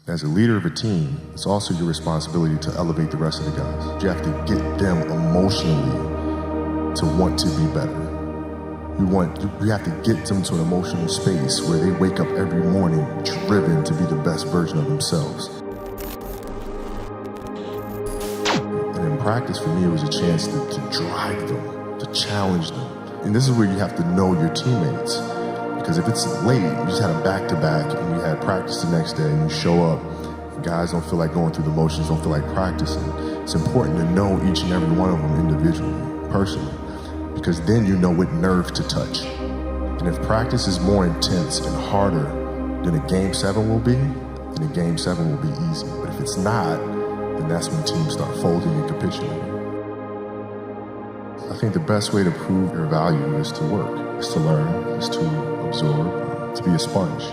As a leader of a team, it's also your responsibility to elevate the rest of the guys. You have to get them emotionally to want to be better. You have to get them to an emotional space where they wake up every morning driven to be the best version of themselves. And in practice, for me, it was a chance to drive them, to challenge them. And this is where you have to know your teammates. Because if it's late, you just had a back-to-back and you had practice the next day and you show up, and guys don't feel like going through the motions, don't feel like practicing. It's important to know each and every one of them individually, personally, because then you know what nerve to touch. And if practice is more intense and harder than a Game 7 will be, then a Game 7 will be easy. But if it's not, then that's when teams start folding and capitulating. I think the best way to prove your value is to work, is to learn, is to absorb, to be a sponge.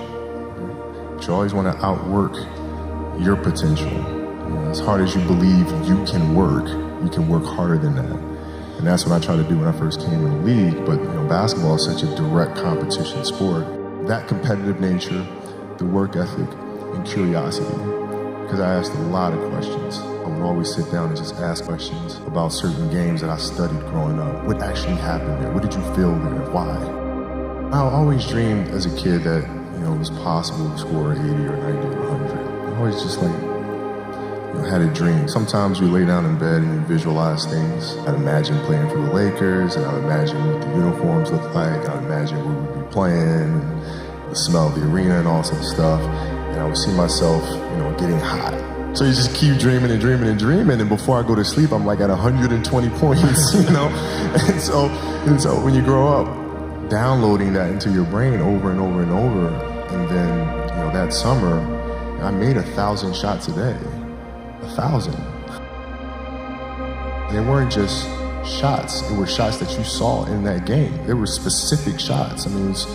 But you always want to outwork your potential. As hard as you believe you can work harder than that. And that's what I tried to do when I first came in the league. But basketball is such a direct competition sport. That competitive nature, the work ethic, and curiosity. Because I asked a lot of questions. I would always sit down and just ask questions about certain games that I studied growing up. What actually happened there? What did you feel there? Why? I always dreamed as a kid that it was possible to score 80 or 90 or 100. I always just had a dream. Sometimes you lay down in bed and you visualize things. I'd imagine playing for the Lakers, and I'd imagine what the uniforms look like. I'd imagine where we'd be playing, and the smell of the arena and all that stuff. And I would see myself, getting hot. So you just keep dreaming and dreaming and dreaming, and before I go to sleep, I'm like at 120 points, And so when you grow up, downloading that into your brain over and over and over, and then that summer, I made 1,000 shots a day. 1,000. And they weren't just shots, it were shots that you saw in that game. They were specific shots. It was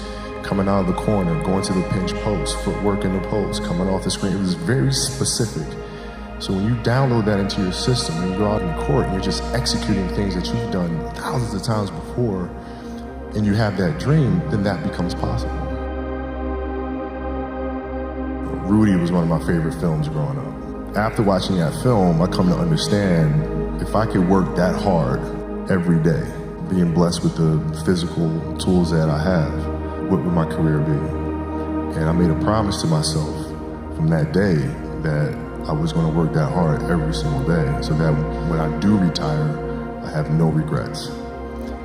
coming out of the corner, going to the pinch post, footwork in the post, coming off the screen. It was very specific. So when you download that into your system and you go out in court and you're just executing things that you've done thousands of times before, and you have that dream, then that becomes possible. Rudy was one of my favorite films growing up. After watching that film, I come to understand if I could work that hard every day, being blessed with the physical tools that I have, what would my career be? And I made a promise to myself from that day that I was going to work that hard every single day so that when I do retire, I have no regrets.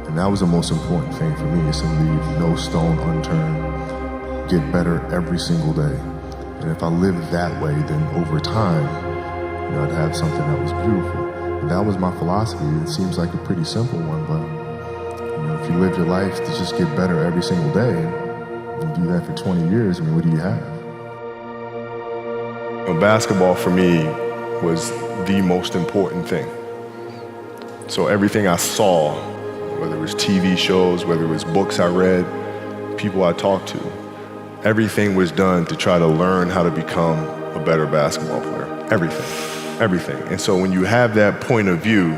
And that was the most important thing for me, is to leave no stone unturned, get better every single day. And if I lived that way, then over time, I'd have something that was beautiful. And that was my philosophy. It seems like a pretty simple one, but if you live your life to just get better every single day, and do that for 20 years, what do you have? Basketball for me was the most important thing. So everything I saw, whether it was TV shows, whether it was books I read, people I talked to, everything was done to try to learn how to become a better basketball player. Everything. And so when you have that point of view,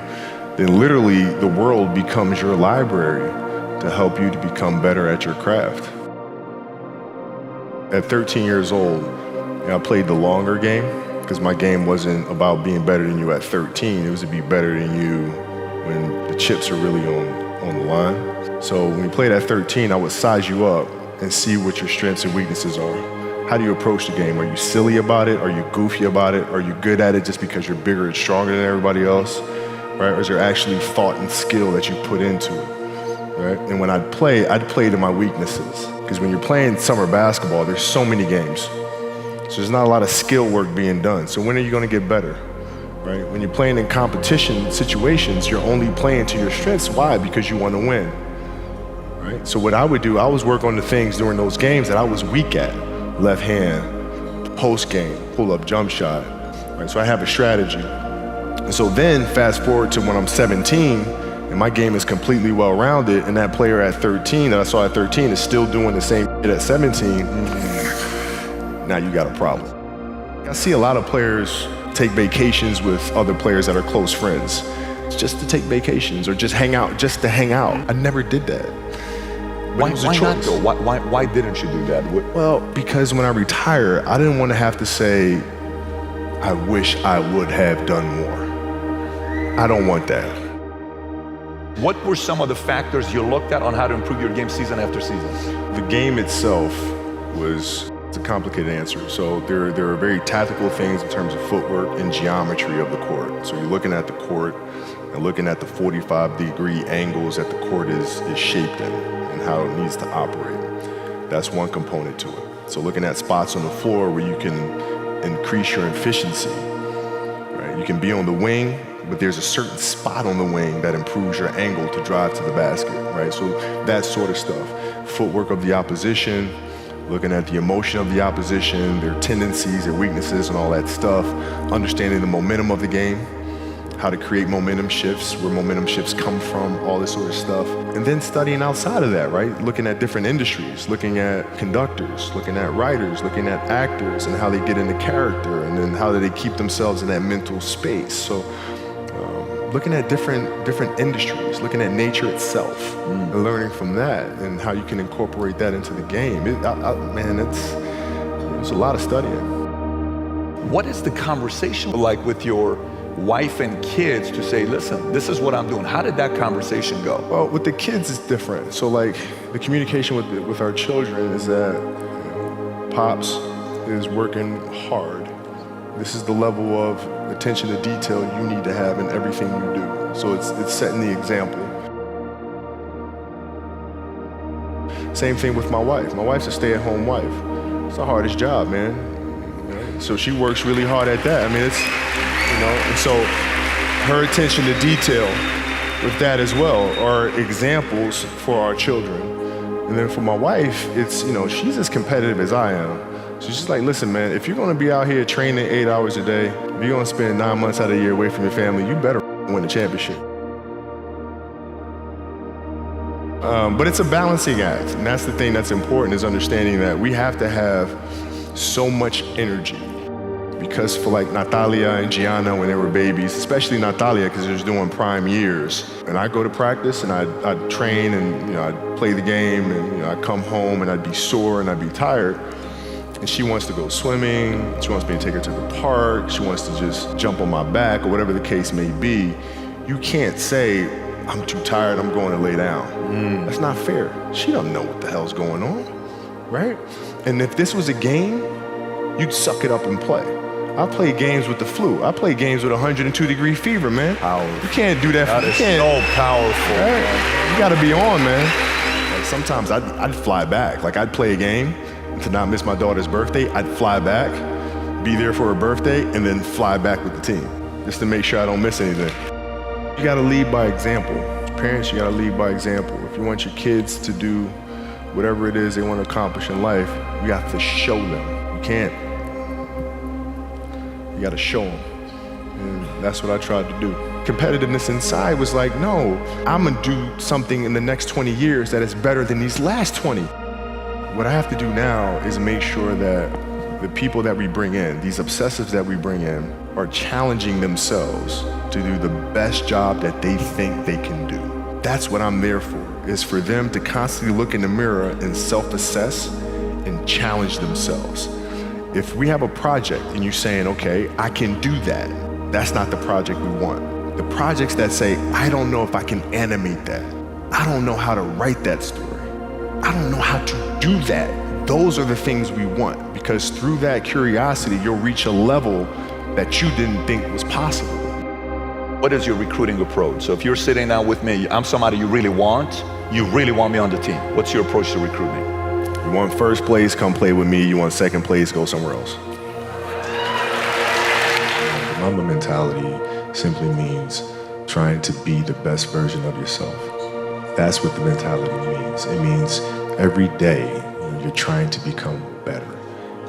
then literally the world becomes your library to help you to become better at your craft. At 13 years old, I played the longer game because my game wasn't about being better than you at 13. It was to be better than you when the chips are really on the line. So when we played at 13, I would size you up and see what your strengths and weaknesses are. How do you approach the game? Are you silly about it? Are you goofy about it? Are you good at it just because you're bigger and stronger than everybody else? Right? Or is there actually thought and skill that you put into it? Right? And when I'd play to my weaknesses. Because when you're playing summer basketball, there's so many games. So there's not a lot of skill work being done. So when are you going to get better? Right? When you're playing in competition situations, you're only playing to your strengths. Why? Because you want to win. Right? So what I would do, I was work on the things during those games that I was weak at. Left hand, post game, pull up jump shot. Right? So I have a strategy. And so then fast forward to when I'm 17 and my game is completely well-rounded, and that player at 13 that I saw at 13 is still doing the same shit at 17, now you got a problem. I see a lot of players take vacations with other players that are close friends. It's just to take vacations or just hang out, just to hang out. I never did that. Why not though? Why didn't you do that? Well, because when I retire, I didn't want to have to say, I wish I would have done more. I don't want that. What were some of the factors you looked at on how to improve your game season after season? The game itself it's a complicated answer. So there are very tactical things in terms of footwork and geometry of the court. So you're looking at the court and looking at the 45-degree angles that the court is shaped in and how it needs to operate. That's one component to it. So looking at spots on the floor where you can increase your efficiency, right? You can be on the wing, but there's a certain spot on the wing that improves your angle to drive to the basket, right? So that sort of stuff. Footwork of the opposition, looking at the emotion of the opposition, their tendencies, their weaknesses, and all that stuff. Understanding the momentum of the game, how to create momentum shifts, where momentum shifts come from, all this sort of stuff. And then studying outside of that, right? Looking at different industries, looking at conductors, looking at writers, looking at actors and how they get into character, and then how do they keep themselves in that mental space. So looking at different industries, looking at nature itself, and learning from that and how you can incorporate that into the game. It's a lot of studying. What is the conversation like with your wife and kids to say, listen, this is what I'm doing? How did that conversation go? Well, with the kids, it's different. So like the communication with our children is that Pops is working hard. This is the level of attention to detail you need to have in everything you do. So it's setting the example. Same thing with my wife. My wife's a stay-at-home wife. It's the hardest job, man. So she works really hard at that. I mean, it's, and so her attention to detail with that as well are examples for our children. And then for my wife, it's, she's as competitive as I am. So she's like, listen, man, if you're gonna be out here training 8 hours a day, if you're gonna spend 9 months out of the year away from your family, you better win the championship. But it's a balancing act, and that's the thing that's important, is understanding that we have to have so much energy. Because for like Natalia and Gianna when they were babies, especially Natalia because she was doing prime years, and I go to practice and I'd train and I'd play the game and I'd come home and I'd be sore and I'd be tired. And she wants to go swimming, she wants me to take her to the park, she wants to just jump on my back or whatever the case may be. You can't say, I'm too tired, I'm going to lay down. That's not fair. She doesn't know what the hell's going on, right? And if this was a game, you'd suck it up and play. I play games with the flu. I play games with 102-degree fever, man. You can't do that. That is so powerful. Right? You gotta be on, man. Like sometimes I'd fly back. Like I'd play a game, to not miss my daughter's birthday, I'd fly back, be there for her birthday, and then fly back with the team, just to make sure I don't miss anything. You gotta lead by example. As parents, you gotta lead by example. If you want your kids to do whatever it is they want to accomplish in life, you have to show them. You gotta show them. And that's what I tried to do. Competitiveness inside was like, no, I'm gonna do something in the next 20 years that is better than these last 20. What I have to do now is make sure that the people that we bring in, these obsessives that we bring in, are challenging themselves to do the best job that they think they can do. That's what I'm there for, is for them to constantly look in the mirror and self-assess and challenge themselves. If we have a project and you're saying, okay, I can do that, that's not the project we want. The projects that say, I don't know if I can animate that. I don't know how to write that story. I don't know how to do that. Those are the things we want, because through that curiosity, you'll reach a level that you didn't think was possible. What is your recruiting approach? So if you're sitting down with me, I'm somebody you really want me on the team. What's your approach to recruiting? You want first place, come play with me. You want second place, go somewhere else. Mamba mentality simply means trying to be the best version of yourself. That's what the mentality means. It means every day you're trying to become better.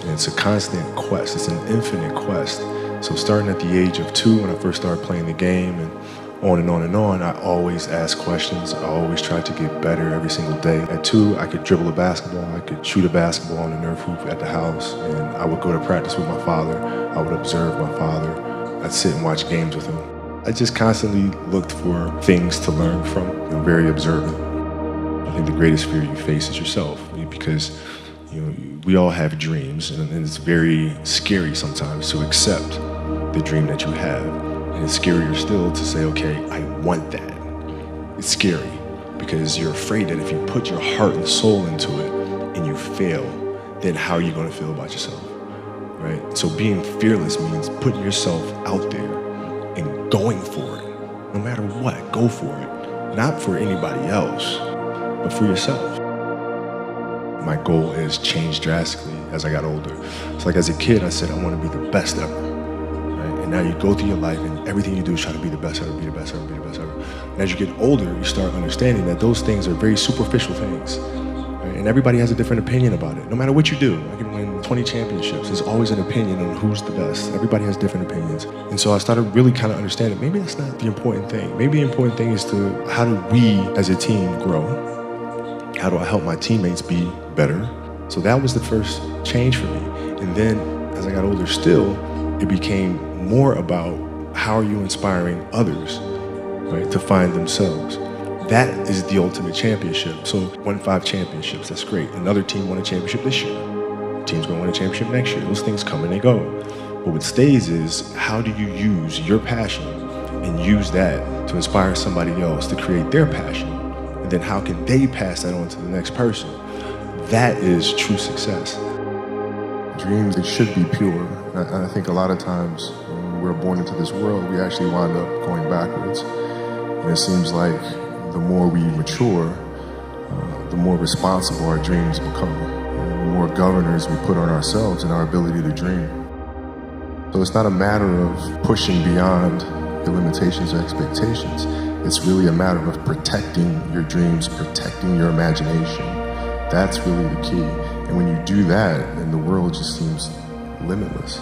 And it's a constant quest. It's an infinite quest. So starting at the age of 2, when I first started playing the game, and on and on and on, I always asked questions. I always tried to get better every single day. At 2, I could dribble a basketball. I could shoot a basketball on the Nerf hoop at the house. And I would go to practice with my father. I would observe my father. I'd sit and watch games with him. I just constantly looked for things to learn from. I'm very observant. I think the greatest fear you face is yourself, because we all have dreams, and it's very scary sometimes to accept the dream that you have. And it's scarier still to say, okay, I want that. It's scary because you're afraid that if you put your heart and soul into it and you fail, then how are you going to feel about yourself, right? So being fearless means putting yourself out there and going for it. No matter what, go for it. Not for anybody else, but for yourself. My goal is changed drastically as I got older. So like as a kid, I said, I want to be the best ever. Right? And now you go through your life and everything you do is try to be the best ever, be the best ever, be the best ever. And as you get older, you start understanding that those things are very superficial things. Right? And everybody has a different opinion about it. No matter what you do, I can win 20 championships. There's always an opinion on who's the best. Everybody has different opinions. And so I started really kind of understanding, maybe that's not the important thing. Maybe the important thing is to, how do we as a team grow? How do I help my teammates be better? So that was the first change for me. And then as I got older still, it became more about how are you inspiring others, right, to find themselves. That is the ultimate championship. So won 5 championships, that's great. Another team won a championship this year. Team's gonna win a championship next year. Those things come and they go. But what stays is how do you use your passion and use that to inspire somebody else to create their passion? And then how can they pass that on to the next person? That is true success. Dreams, they should be pure. And I think a lot of times when we're born into this world, we actually wind up going backwards. And it seems like the more we mature, the more responsible our dreams become. And the more governors we put on ourselves and our ability to dream. So it's not a matter of pushing beyond your limitations or expectations. It's really a matter of protecting your dreams, protecting your imagination. That's really the key. And when you do that, then the world just seems limitless.